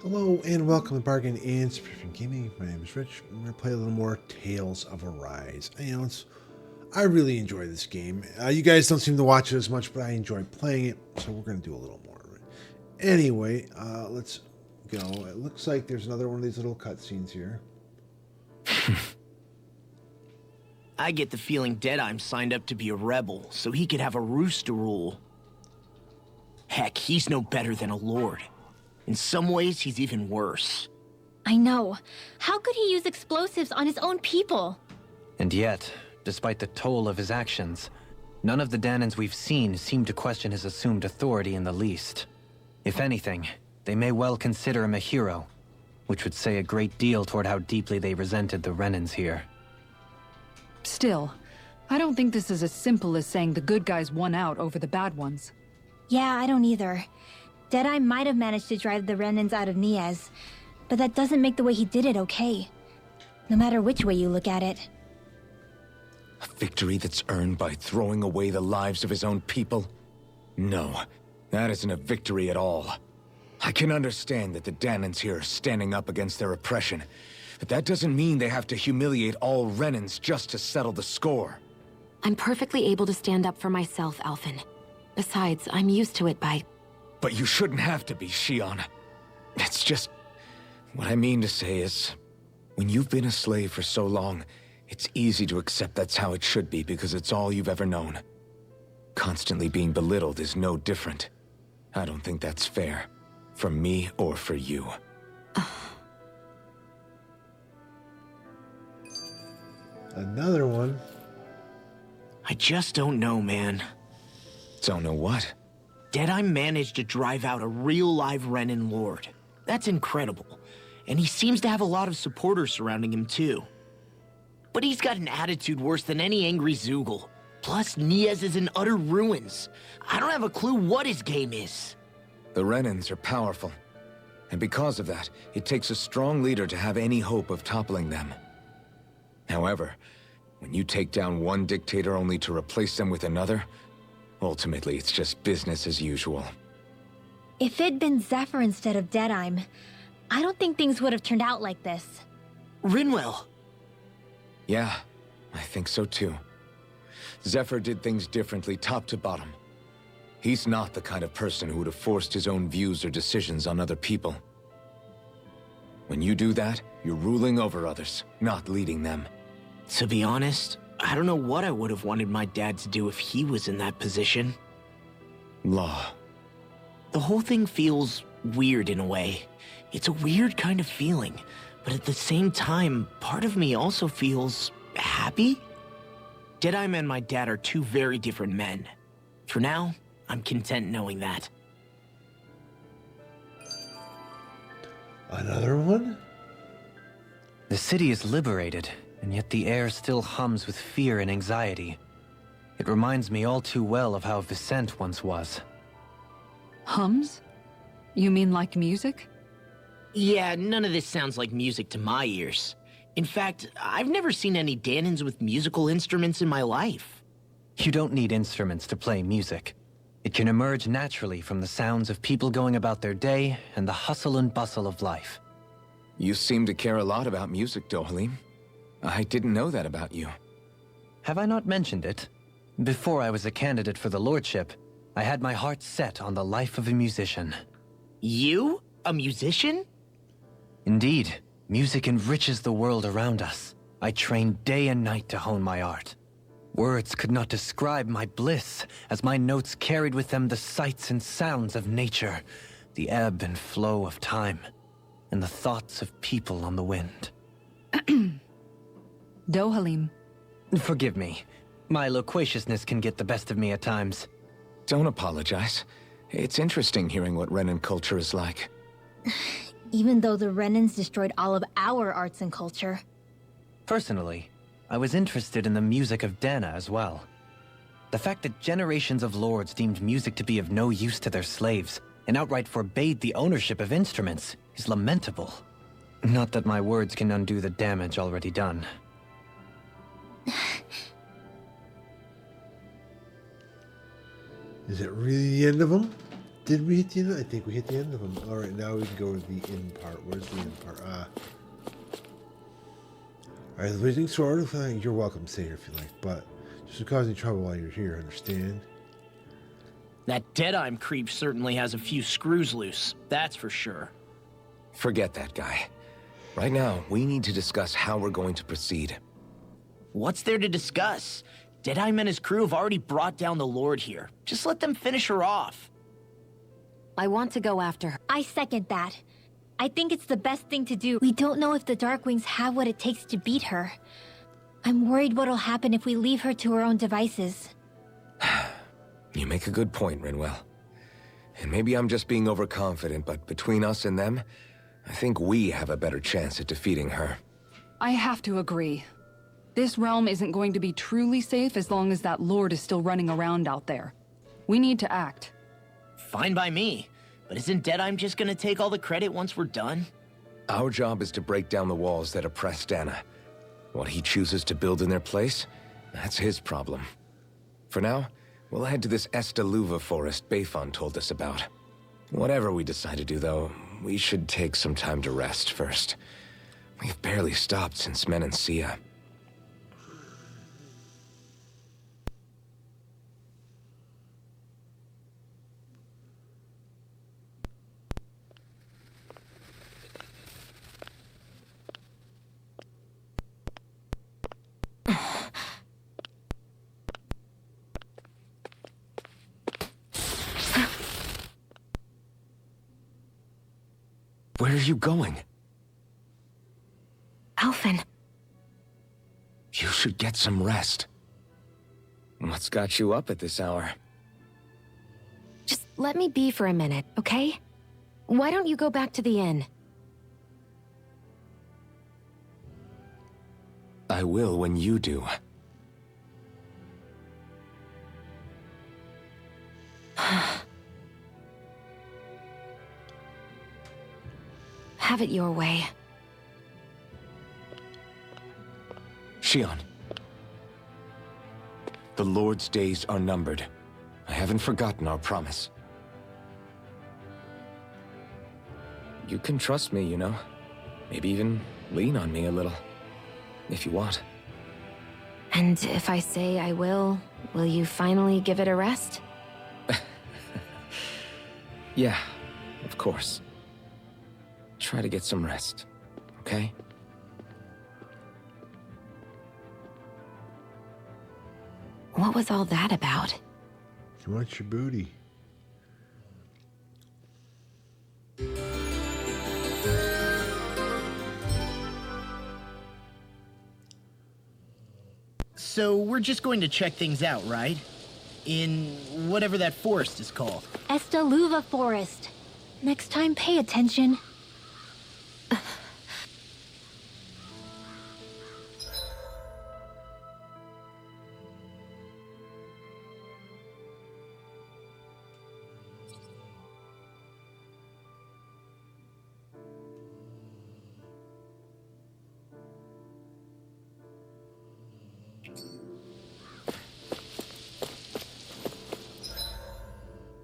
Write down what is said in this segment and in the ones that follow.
Hello and welcome to Bargain and Subscription Gaming. My name is Rich. I'm going to play a little more Tales of Arise. I really enjoy this game. You guys don't seem to watch it as much, but I enjoy playing it, so we're going to do a little more of it. Anyway, let's go. It looks like there's another one of these little cutscenes here. I get the feeling Deadeye's signed up to be a rebel, so he could have a roost to rule. Heck, he's no better than a lord. In some ways, he's even worse. I know. How could he use explosives on his own people? And yet, despite the toll of his actions, none of the Danans we've seen seem to question his assumed authority in the least. If anything, they may well consider him a hero, which would say a great deal toward how deeply they resented the Renans here. Still, I don't think this is as simple as saying the good guys won out over the bad ones. Yeah, I don't either. Deadeye might have managed to drive the Renans out of Niaz, but that doesn't make the way he did it okay. No matter which way you look at it. A victory that's earned by throwing away the lives of his own people? No, that isn't a victory at all. I can understand that the Danans here are standing up against their oppression, but that doesn't mean they have to humiliate all Renans just to settle the score. I'm perfectly able to stand up for myself, Alphen. Besides, I'm used to it by... But you shouldn't have to be, Shion. It's just... What I mean to say is, when you've been a slave for so long, it's easy to accept that's how it should be because it's all you've ever known. Constantly being belittled is no different. I don't think that's fair. For me or for you. Another one. I just don't know, man. Don't know what? Deadeye managed to drive out a real live Renan lord. That's incredible. And he seems to have a lot of supporters surrounding him, too. But he's got an attitude worse than any angry Zoogle. Plus, Niaz is in utter ruins. I don't have a clue what his game is. The Renans are powerful. And because of that, it takes a strong leader to have any hope of toppling them. However, when you take down one dictator only to replace them with another, ultimately it's just business as usual. If it'd been Zephyr instead of Deadeye, I don't think things would have turned out like this. Rinwell. Yeah, I think so too. Zephyr did things differently top to bottom. He's not the kind of person who would have forced his own views or decisions on other people. When you do that, you're ruling over others, not leading them. To be honest, I don't know what I would have wanted my dad to do if he was in that position. Law. The whole thing feels weird in a way. It's a weird kind of feeling, but at the same time, part of me also feels happy. Deadeye and my dad are two very different men. For now, I'm content knowing that. Another one? The city is liberated, and yet the air still hums with fear and anxiety. It reminds me all too well of how Vicente once was. Hums? You mean like music? Yeah, none of this sounds like music to my ears. In fact, I've never seen any Danans with musical instruments in my life. You don't need instruments to play music. It can emerge naturally from the sounds of people going about their day and the hustle and bustle of life. You seem to care a lot about music, Dohalim. I didn't know that about you. Have I not mentioned it? Before I was a candidate for the lordship, I had my heart set on the life of a musician. You? A musician? Indeed, music enriches the world around us. I trained day and night to hone my art. Words could not describe my bliss, as my notes carried with them the sights and sounds of nature, the ebb and flow of time, and the thoughts of people on the wind. Dohalim. Forgive me. My loquaciousness can get the best of me at times. Don't apologize. It's interesting hearing what Renan culture is like. Even though the Renans destroyed all of our arts and culture. Personally, I was interested in the music of Dana as well. The fact that generations of lords deemed music to be of no use to their slaves and outright forbade the ownership of instruments is lamentable. Not that my words can undo the damage already done. Is it really the end of them? Did we hit the end? I think we hit the end of them. All right, now we can go to the end part. Where's the end part? All right, the Wizarding Sword. You're welcome to stay here if you like, but just to cause any trouble while you're here, understand? That Deadeye creep certainly has a few screws loose, that's for sure. Forget that guy. Right now, we need to discuss how we're going to proceed. What's there to discuss? Deadeye and his crew have already brought down the Lord here. Just let them finish her off. I want to go after her. I second that. I think it's the best thing to do. We don't know if the Darkwings have what it takes to beat her. I'm worried what'll happen if we leave her to her own devices. You make a good point, Rinwell. And maybe I'm just being overconfident, but between us and them, I think we have a better chance at defeating her. I have to agree. This realm isn't going to be truly safe as long as that Lord is still running around out there. We need to act. Fine by me. But isn't Deadeye just gonna take all the credit once we're done? Our job is to break down the walls that oppress Dana. What he chooses to build in their place, that's his problem. For now, we'll head to this Esta Luvah forest Bayfon told us about. Whatever we decide to do, though, we should take some time to rest first. We've barely stopped since Menancia. Where are you going? Alphen. You should get some rest. What's got you up at this hour? Just let me be for a minute, okay? Why don't you go back to the inn? I will when you do. Have it your way. Shion. The Lord's days are numbered. I haven't forgotten our promise. You can trust me, you know. Maybe even lean on me a little. If you want. And if I say I will you finally give it a rest? Yeah, of course. Try to get some rest, okay? What was all that about? You want your booty. So we're just going to check things out, right? In whatever that forest is called. Esta Luvah Forest. Next time, pay attention.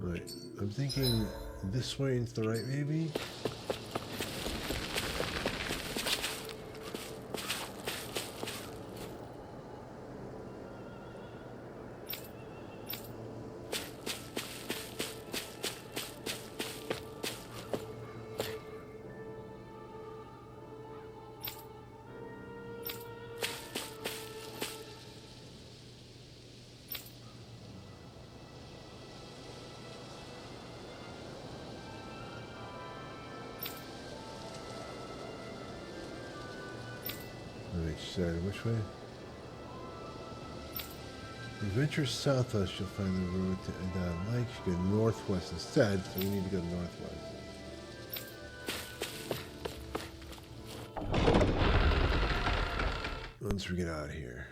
Right, I'm thinking this way is the right, maybe? Which way? Adventure southwest, you'll find the road to Enda Lake. You go northwest instead, so we need to go northwest. Once we get out of here.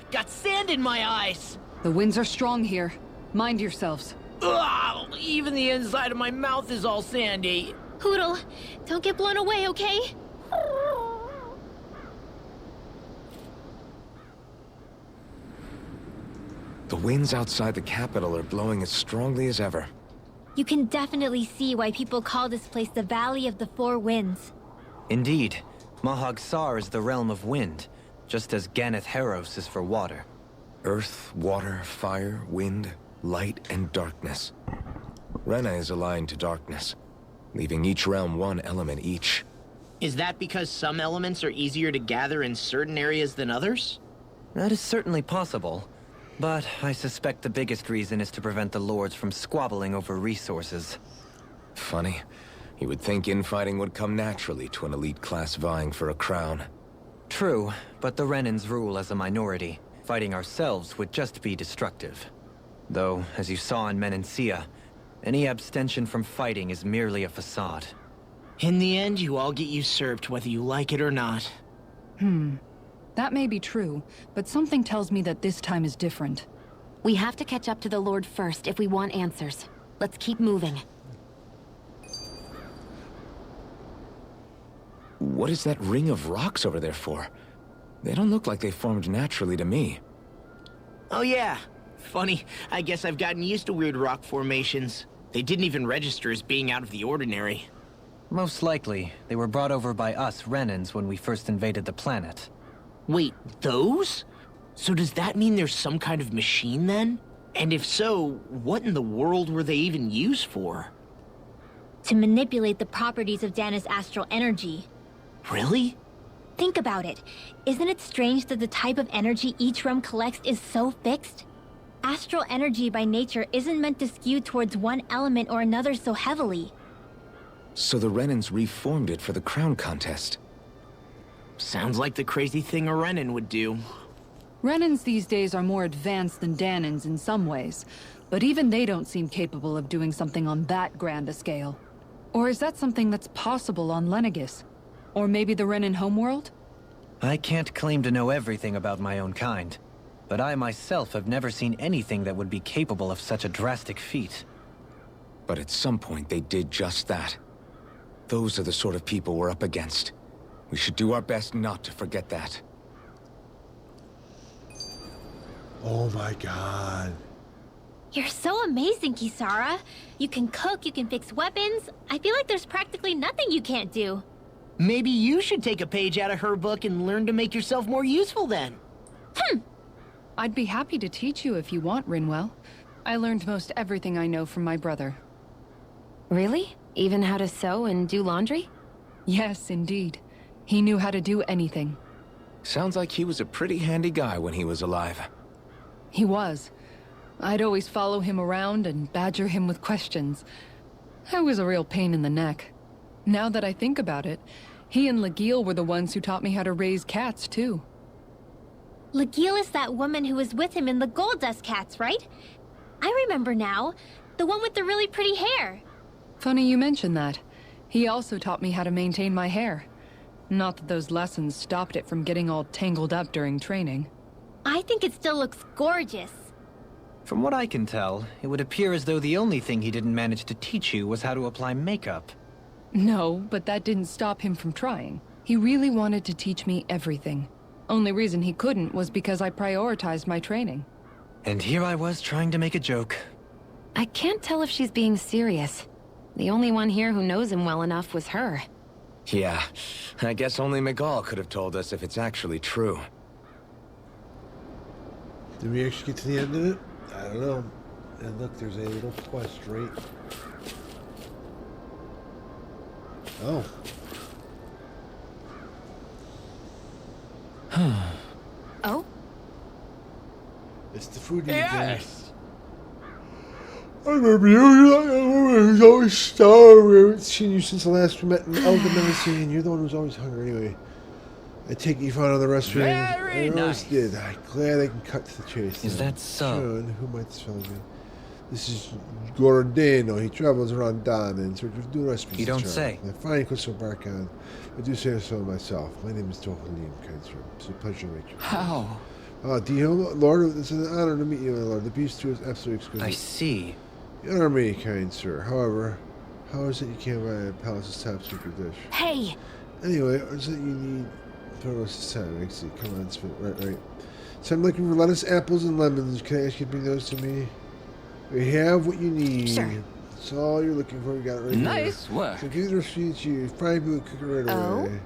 Got sand in my eyes! The winds are strong here. Mind yourselves. Ugh, even the inside of my mouth is all sandy. Hoodle, don't get blown away, okay? The winds outside the capital are blowing as strongly as ever. You can definitely see why people call this place the Valley of the Four Winds. Indeed, Mahag Sar is the realm of wind, just as Ganeth Heros is for water. Earth, water, fire, wind, light, and darkness. Rena is aligned to darkness, leaving each realm one element each. Is that because some elements are easier to gather in certain areas than others? That is certainly possible, but I suspect the biggest reason is to prevent the lords from squabbling over resources. Funny. You would think infighting would come naturally to an elite class vying for a crown. True, but the Renans rule as a minority. Fighting ourselves would just be destructive. Though, as you saw in Menancia, any abstention from fighting is merely a facade. In the end, you all get usurped whether you like it or not. That may be true, but something tells me that this time is different. We have to catch up to the Lord first if we want answers. Let's keep moving. What is that ring of rocks over there for? They don't look like they formed naturally to me. Oh yeah. Funny, I guess I've gotten used to weird rock formations. They didn't even register as being out of the ordinary. Most likely, they were brought over by us Renans when we first invaded the planet. Wait, those? So does that mean there's some kind of machine then? And if so, what in the world were they even used for? To manipulate the properties of Dana's astral energy. Really? Think about it. Isn't it strange that the type of energy each realm collects is so fixed? Astral energy by nature isn't meant to skew towards one element or another so heavily. So the Renans reformed it for the crown contest. Sounds like the crazy thing a Renan would do. Renans these days are more advanced than Danans in some ways, but even they don't seem capable of doing something on that grand a scale. Or is that something that's possible on Lenegis? Or maybe the Renan homeworld? I can't claim to know everything about my own kind, but I myself have never seen anything that would be capable of such a drastic feat. But at some point they did just that. Those are the sort of people we're up against. We should do our best not to forget that. Oh my god. You're so amazing, Kisara. You can cook, you can fix weapons. I feel like there's practically nothing you can't do. Maybe you should take a page out of her book and learn to make yourself more useful then. I'd be happy to teach you if you want, Rinwell. I learned most everything I know from my brother. Really? Even how to sew and do laundry? Yes, indeed. He knew how to do anything. Sounds like he was a pretty handy guy when he was alive. He was. I'd always follow him around and badger him with questions. I was a real pain in the neck. Now that I think about it, he and Legil were the ones who taught me how to raise cats, too. Legil is that woman who was with him in the Gold Dust Cats, right? I remember now. The one with the really pretty hair. Funny you mention that. He also taught me how to maintain my hair. Not that those lessons stopped it from getting all tangled up during training. I think it still looks gorgeous. From what I can tell, it would appear as though the only thing he didn't manage to teach you was how to apply makeup. No, but that didn't stop him from trying. He really wanted to teach me everything. Only reason he couldn't was because I prioritized my training. And here I was trying to make a joke. I can't tell if she's being serious. The only one here who knows him well enough was her. Yeah, I guess only Miguel could have told us if it's actually true. Did we actually get to the end of it? I don't know. And look, there's a little quest right. Oh. Oh? It's the food eating Yes! I remember you. You're like the woman who's always starving. I haven't seen you since the last we met in Elden Nemesis, and you're the one who's always hungry anyway. I take it you found another restaurant. Very I always nice. did. I'm glad I can cut to the chase. Is then. that so? Sean, who might spell me? This is Gordano. He travels around Don in search of new recipes. You don't to try. say. I find Crystal Barkan. I do say so myself. My name is Tohalim Kaiser. It's a pleasure to meet you. How? Lord, it's an honor to meet you, my lord. The beast too is absolutely exquisite. I see. You honor me, kind sir. However, how is it you can't buy a palace's top secret dish? Hey! Anyway, what is it you need for the rest of the time? I see. Come on, spin. Right. So I'm looking for lettuce, apples, and lemons. Can I ask you to bring those to me? We have what you need. Sure. That's all you're looking for. We got it right Nice here. work. So give the receipt to you. Fry food, cook it right away.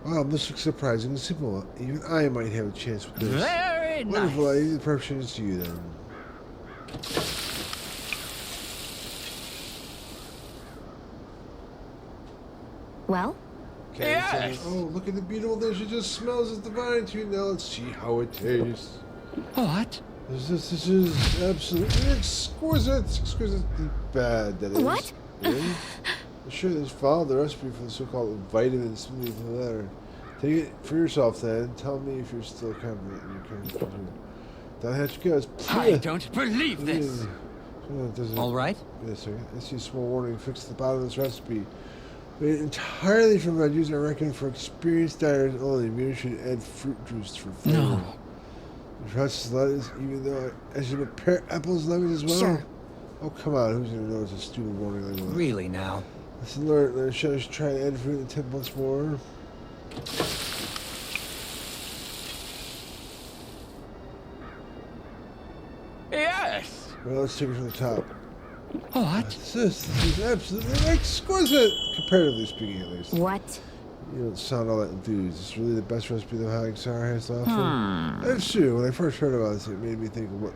Wow, this looks surprisingly simple. Even I might have a chance with this. Very Wonderful. I nice. leave the perfections to you then. Well? Okay, Yes. so, oh, look at the beautiful dish. It just smells as divine to you. Now let's see how it tastes. What? This is absolutely exquisite. Exquisitely bad, that is. What? Really? Sure, this follow the recipe for the so-called vitamin smoothie from the letter. Take it for yourself then. Tell me if you're still confident in your character. Down hatch goes. I don't believe this. All right. Wait a second. I see a small warning. Fix the bottom of this recipe. Made entirely from veggies, I reckon for experienced diners only. Maybe you should add fruit juice for flavor. No. Trust lettuce, even though I should prepare apples and lemons as well. Sure. Oh, come on. Who's going to know it's a stupid warning like that? Really now? Listen, Lord, should I try to add fruit in the temp once more? Yes. Well, let's take it from the top. What? This is absolutely exquisite, comparatively speaking, at least. What? You don't sound all that enthused. It's really the best recipe that Hag Sour has to offer. That's true. When I first heard about this, it made me think of what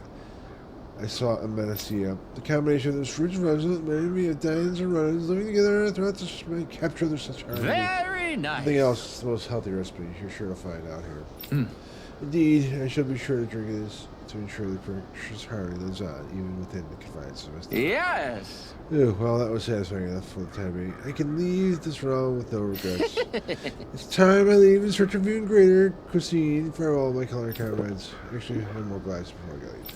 I saw in Menacia. The combination of this rich resident made me of Diane's and Runners living together throughout the spring capture their such harmony. Very nice. Nothing else is the most healthy recipe. You're sure to find out here. Indeed, I shall be sure to drink this to ensure the precious harmony lives on, even within the confines of Esta. Yes. Oh, well, that was satisfying enough for the time being. I can leave this realm with no regrets. It's time I leave in search of even greater cuisine. Farewell, my culinary comrades. Actually, one more glass before I gotta eat.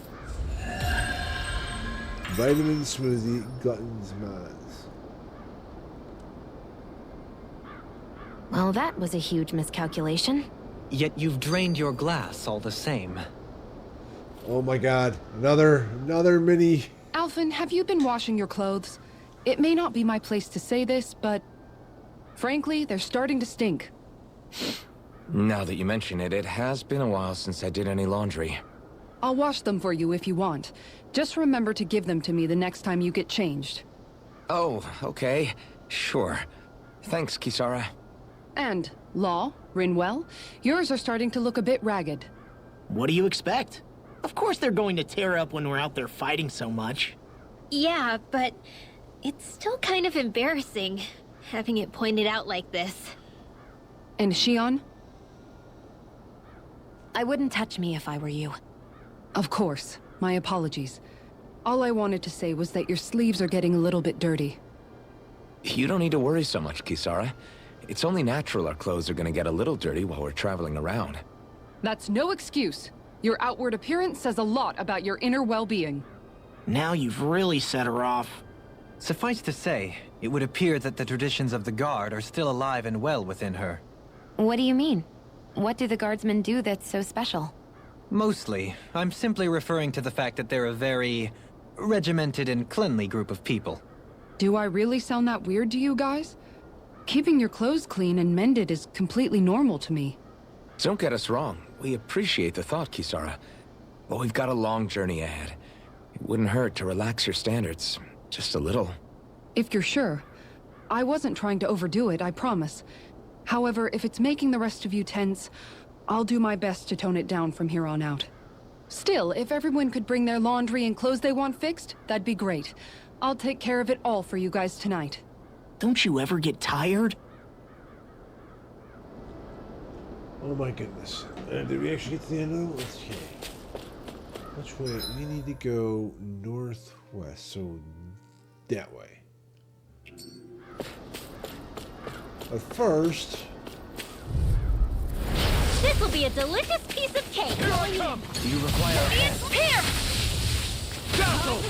Vitamin smoothie, Glutton's Mods. Well, that was a huge miscalculation. Yet you've drained your glass all the same. Oh my god, another mini. Alphen, have you been washing your clothes? It may not be my place to say this, but frankly, they're starting to stink. Now that you mention it, it has been a while since I did any laundry. I'll wash them for you if you want. Just remember to give them to me the next time you get changed. Oh, okay. Sure. Thanks, Kisara. And, Law, Rinwell, yours are starting to look a bit ragged. What do you expect? Of course they're going to tear up when we're out there fighting so much. Yeah, but it's still kind of embarrassing having it pointed out like this. And Shion? I wouldn't touch me if I were you. Of course. My apologies. All I wanted to say was that your sleeves are getting a little bit dirty. You don't need to worry so much, Kisara. It's only natural our clothes are gonna get a little dirty while we're traveling around. That's no excuse. Your outward appearance says a lot about your inner well-being. Now you've really set her off. Suffice to say, it would appear that the traditions of the Guard are still alive and well within her. What do you mean? What do the guardsmen do that's so special? Mostly, I'm simply referring to the fact that they're a very regimented and cleanly group of people. Do I really sound that weird to you guys? Keeping your clothes clean and mended is completely normal to me. Don't get us wrong. We appreciate the thought, Kisara. But we've got a long journey ahead. It wouldn't hurt to relax your standards. Just a little. If you're sure. I wasn't trying to overdo it, I promise. However, if it's making the rest of you tense, I'll do my best to tone it down from here on out. Still, if everyone could bring their laundry and clothes they want fixed, that'd be great. I'll take care of it all for you guys tonight. Don't you ever get tired? Oh my goodness. Did we actually get to the end of it? Let's see. Which way? We need to go northwest, so that way. But first... This will be a delicious piece of cake. Do you require a hand? It's Pierce!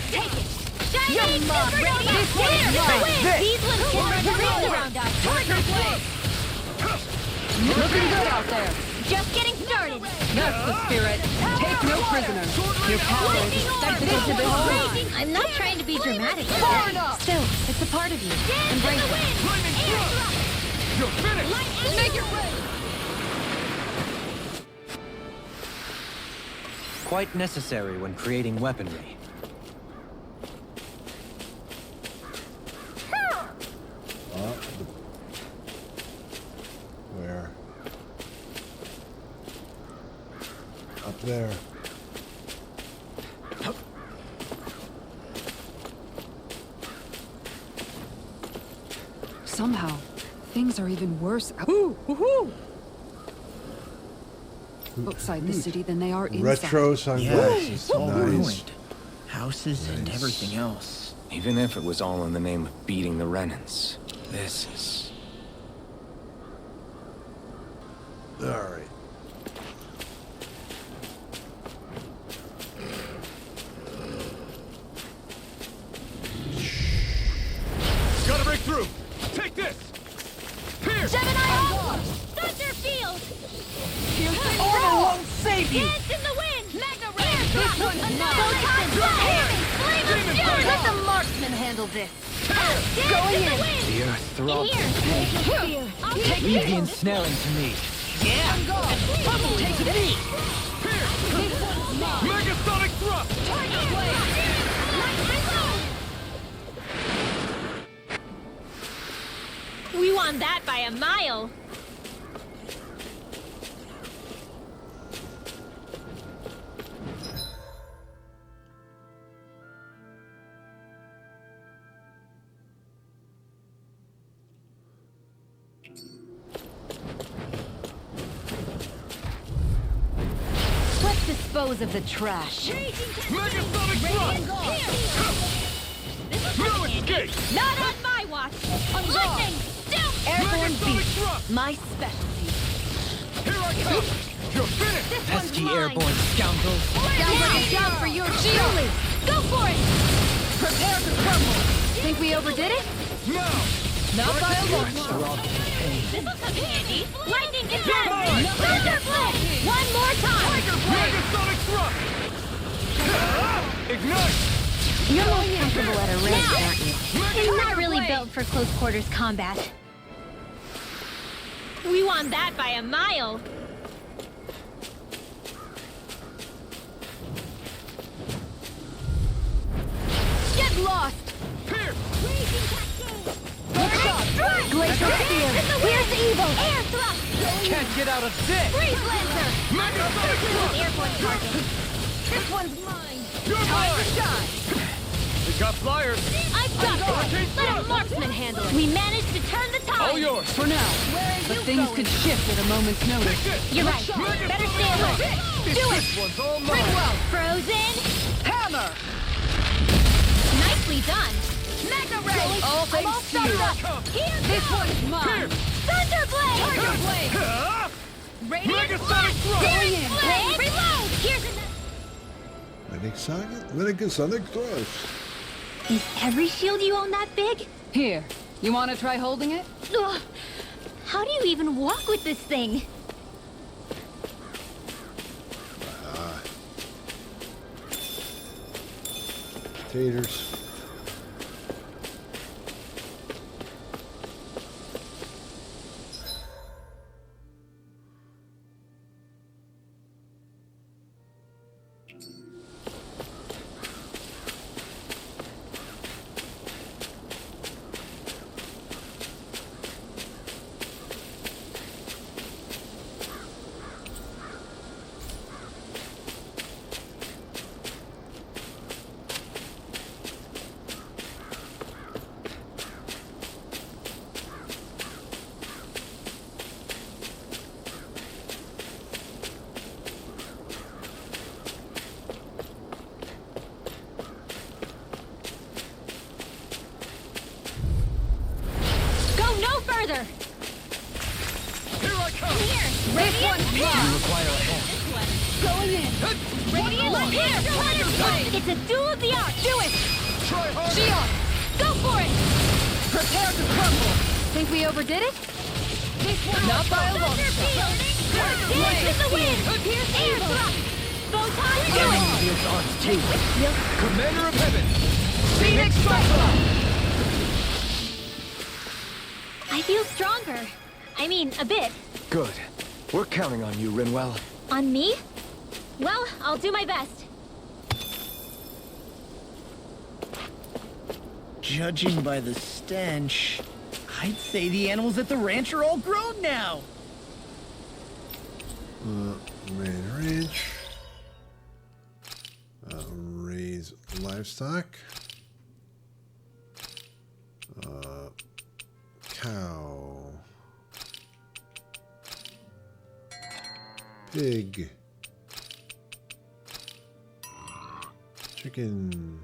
Take it! Shiny Young man, super ready? Nova! This one is Here, mine. win! This. These ones can run rings around us. Target way! Looking good out there. just getting started. That's the spirit. Take no prisoners. Your power is a spectacle to behold. I'm not trying to be dramatic. Far enough. Still, it's a part of you. Embrace it. You're finished! Make it rain. Quite necessary when creating weaponry. Where? Up there. Somehow, things are even worse outside the city than they are inside. Retro sunglasses. It's all Nice. ruined. Houses and everything else. Even if it was all in the name of beating the Renans, this is... All right. Gotta break through! Take this! Pierce! Thunderfield! Armor won't save you! Dance in the wind! Magna Ray! This one's mine. Let the marksman handle this. Going in. The earth throbs with pain. Leave the ensnaring to me. Yeah! Take it me! Megasonic thrust! We won that by a mile. Let's dispose of the trash. Megasonic thrust! No escape! Not on my watch. Lightning! Airborne Megasonic beast. thrust! My specialty. Here I come! You're finished! Pesky airborne scoundrels. Sounds like a job for your shield. Go for it! Prepare to crumble. Think we overdid it? Now! Not by a long shot. Throbbed with pain. This'll come handy. Lightning Mine! attack! Thunderblade! One more time! Megasonic thrust! Ignite! You're more comfortable at a range, aren't you? It's not really built for close quarters combat. We won that by a mile. Get lost! Pierce! Glacial spear. Here's evil! Air thrust! Can't get out of this! Freeze lancer! Megasonic thrust! Airborne target. This one's mine. You're mine! Shine. We got flyers! I've got this! Let a marksman handle it! We managed to turn the tide! All yours! For now. But things could shift at a moment's notice. You're right. Better stay alert. Do it! This one's all mine! Rinwell! Frozen! Hammer! Nicely done! Magna Ray! All thanks to you. Here This one's mine. Thunderblade! Thunderblade! Radiant Megasonic thrust! Searing Blade! Reload! Here's another... Megasonic thrust. Is every shield you own that big? Here. You want to try holding it? Ugh. How do you even walk with this thing? Taters. further! Here I come! Here! This Radiant! one's You mine. require a hand. This one! Going in. Radiant! Here! Thunderblade! It's a duel of the arts! Do it! Try harder! Shion, Go for it! prepare to crumble. Think we overdid it? This one! Not by a long shot. Thunderfield! Dance in the wind! Air thrust! Photon killing! Feels on its table. Commander of Heaven! Phoenix Cyclone! I feel stronger. I mean, a bit. Good. We're counting on you, Rinwell. On me? Well, I'll do my best. Judging by the stench, I'd say the animals at the ranch are all grown now. Main ranch. Raise livestock. Cow. Pig. Chicken.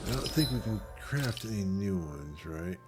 I don't think we can craft any new ones, right?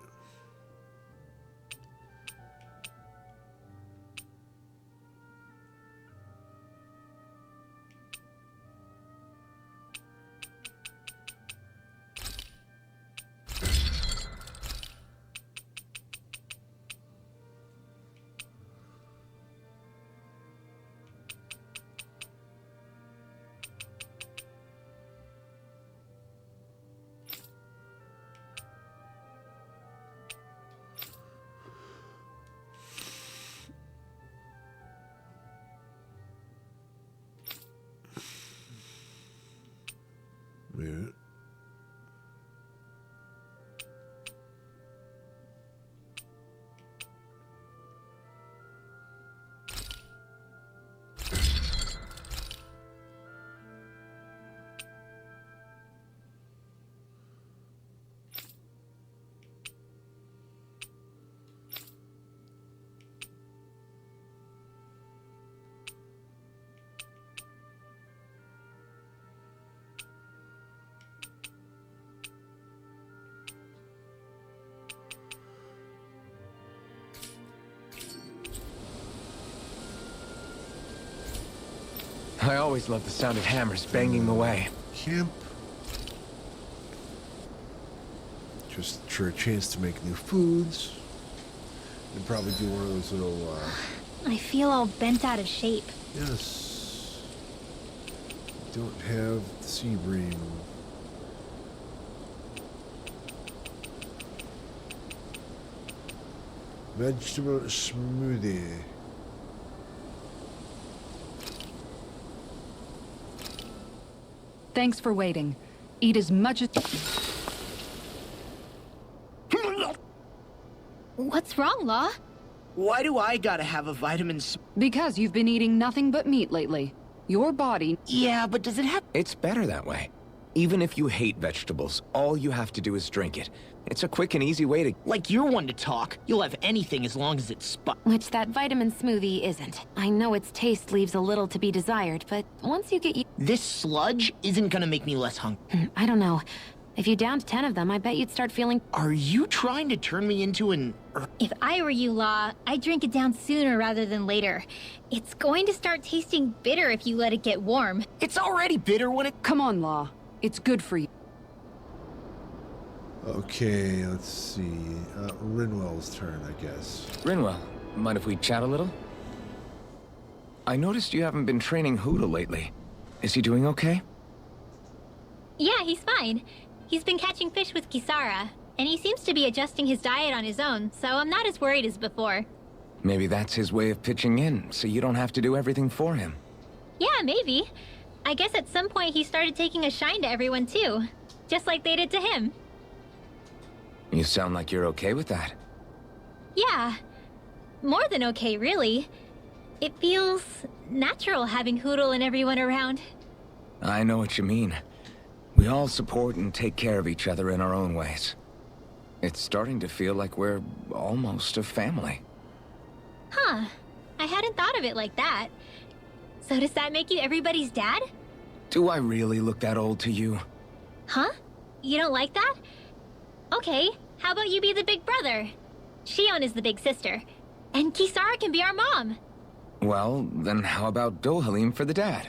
Yeah. I always love the sound of hammers banging away. Camp. Just for a chance to make new foods. And probably do one of those little, I feel all bent out of shape. yes. Don't have the sea bream. Vegetable smoothie. Thanks for waiting. Eat as much as... What's wrong, Law? Why do I gotta have a vitamin s- Because you've been eating nothing but meat lately. Your body... Yeah, but does it have- It's better that way. Even if you hate vegetables, all you have to do is drink it. It's a quick and easy way to... Like you're one to talk. You'll have anything as long as it's Which that vitamin smoothie isn't. I know its taste leaves a little to be desired, but once you get This sludge isn't gonna make me less hungry. I don't know. If you downed 10 of them, I bet you'd start feeling... Are you trying to turn me into an... If I were you, Law, I'd drink it down sooner rather than later. It's going to start tasting bitter if you let it get warm. It's already bitter when it... Come on, Law. It's good for you. Okay, let's see. Rinwell's turn, I guess. Rinwell, mind if we chat a little? I noticed you haven't been training Huda lately. Is he doing okay? Yeah, he's fine. He's been catching fish with Kisara, and he seems to be adjusting his diet on his own, so I'm not as worried as before. Maybe that's his way of pitching in, so you don't have to do everything for him. Yeah, maybe. I guess at some point he started taking a shine to everyone too, just like they did to him. You sound like you're okay with that. Yeah, more than okay, really. It feels natural having Hoodle and everyone around. I know what you mean. We all support and take care of each other in our own ways. It's starting to feel like we're almost a family. Huh, I hadn't thought of it like that. So does that make you everybody's dad? Do I really look that old to you? Huh? You don't like that? Okay, how about you be the big brother? Shion is the big sister, and Kisara can be our mom. Well, then how about Dohalim for the dad?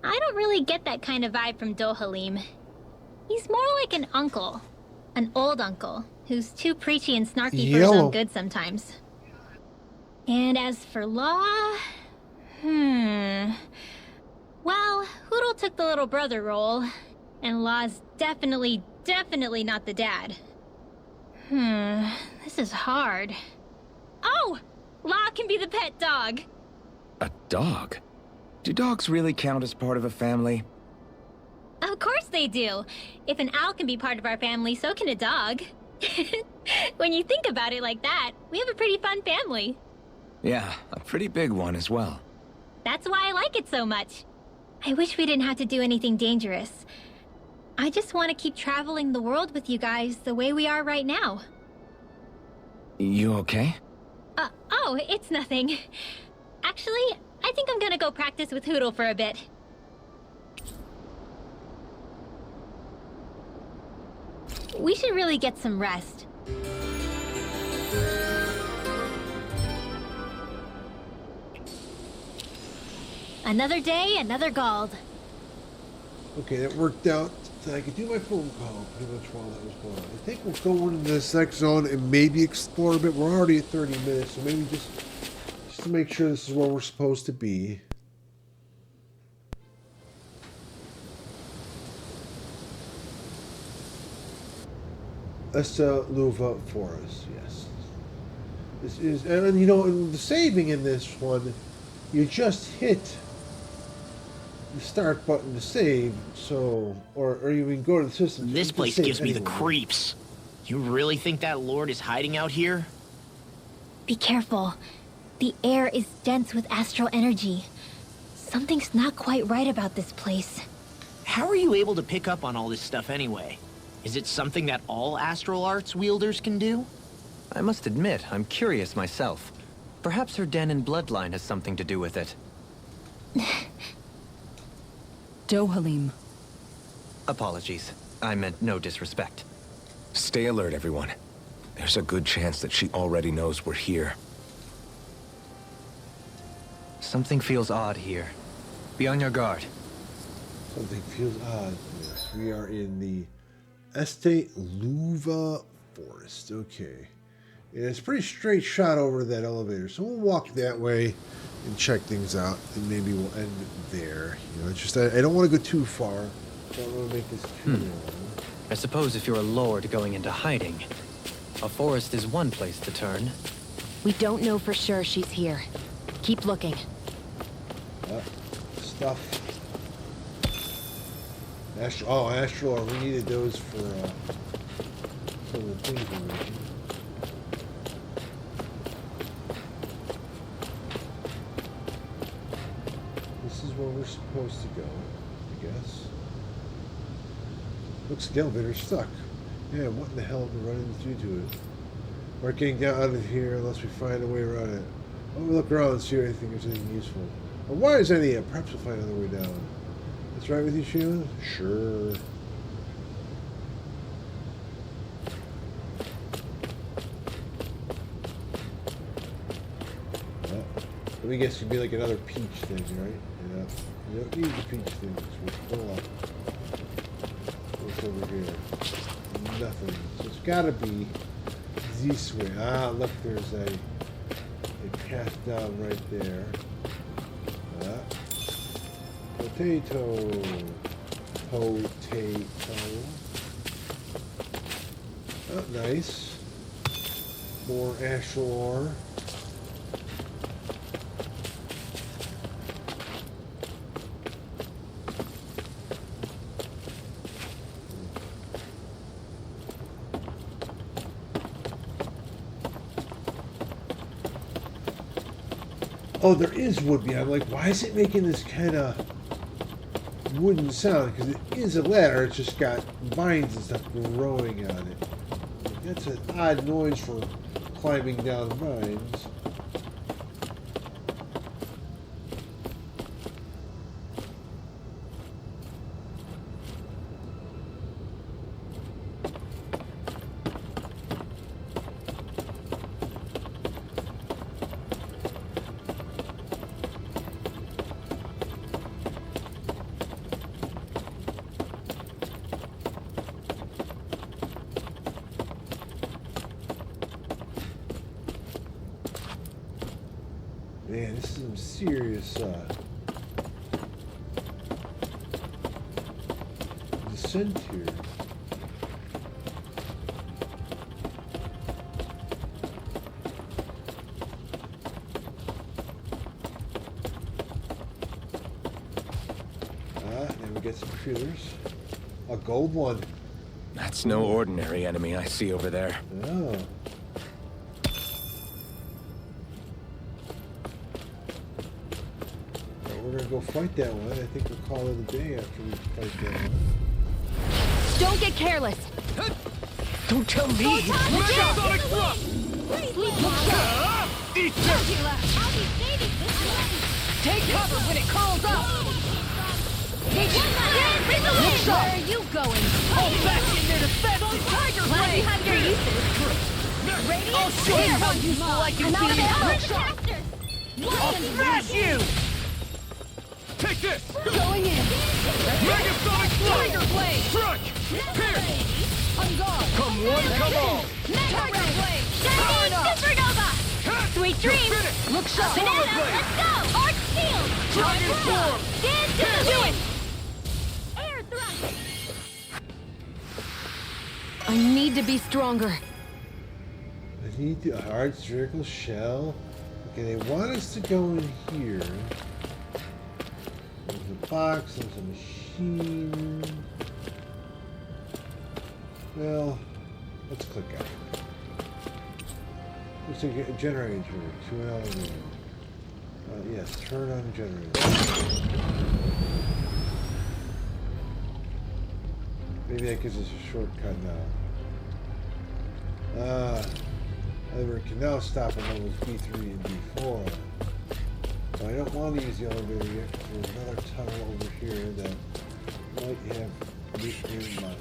I don't really get that kind of vibe from Dohalim. He's more like an uncle. An old uncle, who's too preachy and snarky for his Yellow. own good sometimes. And as for Law... Well, Hootle took the little brother role, and Law's definitely not the dad. This is hard. Oh! Law can be the pet dog! A dog? Do dogs really count as part of a family? Of course they do! If an owl can be part of our family, so can a dog. When you think about it like that, we have a pretty fun family. Yeah, a pretty big one as well. That's why I like it so much. I wish we didn't have to do anything dangerous. I just want to keep traveling the world with you guys the way we are right now. You okay? Oh, it's nothing. Actually, I think I'm gonna go practice with Hootle for a bit. We should really get some rest. Another day, another Gald. Okay, that worked out. So I could do my phone call pretty much while that was going on. I think we'll go into this next zone and maybe explore a bit. We're already at 30 minutes, so maybe just to make sure this is where we're supposed to be. Esta, Luvah Forest, yes. This is, and you know, the saving in this one, you just hit the start button to save, so, or you can go to the system. This You can place save gives me the anywhere. creeps. You really think that Lord is hiding out here? Be careful. The air is dense with astral energy. Something's not quite right about this place. How are you able to pick up on all this stuff anyway? Is it something that all astral arts wielders can do? I must admit, I'm curious myself. Perhaps her Danon bloodline has something to do with it. Dohalim. Apologies. I meant no disrespect. Stay alert, everyone. There's a good chance that she already knows we're here. Something feels odd here. Be on your guard. Something feels odd. Yes, we are in the Esta Luvah Forest. Okay. And it's a pretty straight shot over to that elevator. So we'll walk that way and check things out. And maybe we'll end there. You know, it's just I don't want to go too far. I don't want to make this too long. I suppose if you're a lord going into hiding, a forest is one place to turn. We don't know for sure she's here. Keep looking. Stuff. Astral. We needed those for some of the things we're making. This is where we're supposed to go, I guess. Looks like the elevator's stuck. Yeah, what in the hell did we run into it? We're getting down out of here unless we find a way around it. Let me look around and see if I think there's anything useful. Or why is any? Perhaps we'll find another way down. That's right with you, Sheila? Sure. Yeah. Let me guess, it'd be like another peach thing, right? Yeah. You don't need the peach things. We'll pull up. What's over here? Nothing. So it's gotta be this way. Ah, look, there's a path down right there. Potato. Oh, nice. More astral ore. Oh, there is wood behind. I'm like, why is it making this kind of wooden sound? Because it is a ladder. It's just got vines and stuff growing on it. That's an odd noise for climbing down vines. Man, this is some serious descent here. Now we get some critters. A gold one. That's no ordinary enemy I see over there. Oh. We're gonna go fight that one. I think we'll call it a day after we fight that one. Don't get careless. Don't tell me! Megasonic thrust! Take cover when it calls up! Where are you going? Hold back in their defense! Tiger Glad you Blade! have your uses. I'll show you how useful I can I'm out of be! ammo. I'll smash you! Take this! Going in! Megasonic Tiger Blade! Strike! Pierce! On guard! Come one, come all! Tiger Blade! Shining Supernova! Sweet dreams! Look sharp! Banana, let's go! Arc shield! Dragon form! Dance to the wind! Air thrust! I need to be stronger. I need the hard spherical shell. Okay, they want us to go in here. There's a box, there's a machine. Well, let's click out. Looks like a generator. 2 elevator. Yes, turn on generator. Maybe that gives us a shortcut now. Elevator can now stop at levels B3 and B4. So I don't want to use the elevator yet because there's another tunnel over here that might have nuclear monsters.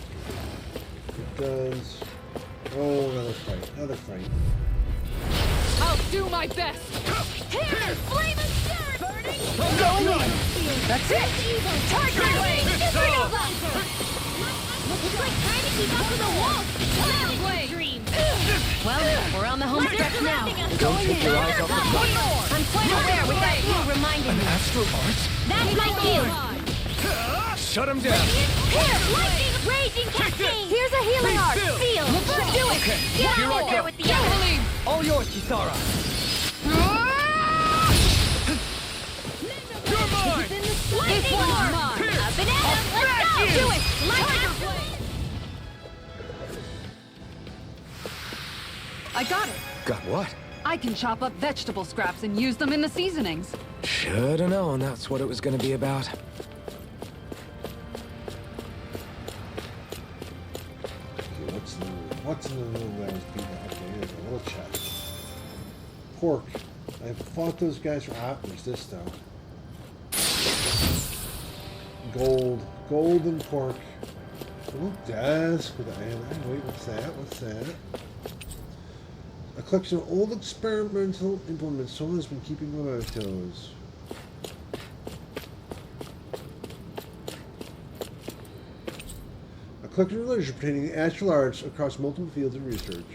It does. Oh, another fight. Another fight. I'll do my best! Here! Flame and spirit! Burning! Going in! That's it! Tiger Blade! Supernova! Looks like trying to keep up with the wall! Tiger Blade! Dream! Well, we're on the home stretch now. Don't take your eyes off the One fight! more! I'm quite aware with that view reminding me. Astral Arts? That's my cue! Shut him down! Here! Lightning! Raging cascade! Here's a healing art! still. Feel! Let's do it! Okay, Get here out I of there go. with the others! All yours, Kisara! You're mine! Lightning orb! mine. A banana! Let's go! you. Do it! Lightning blade! I got it! Got what? I can chop up vegetable scraps and use them in the seasonings. Should've known that's what it was gonna be about. Okay, what's in the room that was beaten up? Okay, here's a little chest. Pork. I fought those guys for there's this though. Gold. Gold and pork. A little desk with iron. Wait, what's that? What's that? A collection of old experimental implements. Someone has been keeping mementos. A collection of literature pertaining to astral arts across multiple fields of research.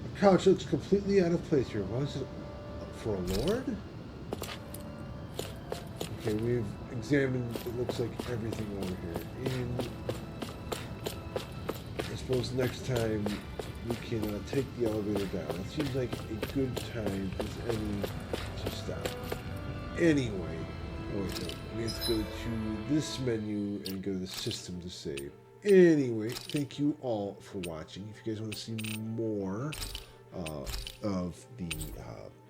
A couch looks completely out of place here. What is it? For a lord? Okay, we've examined, it looks like everything over here. And I suppose next time we can take the elevator down. It seems like a good time as any to stop. Anyway, oh wait, no, we have to go to this menu and go to the system to save. Anyway, thank you all for watching. If you guys want to see more of the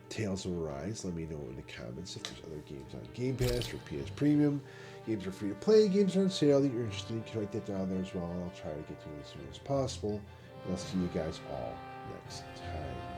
Tales of Arise, let me know in the comments if there's other games on Game Pass or PS Premium. Games are free to play, games are on sale that you're interested in. You can write that down there as well, and I'll try to get to it as soon as possible. And I'll see you guys all next time.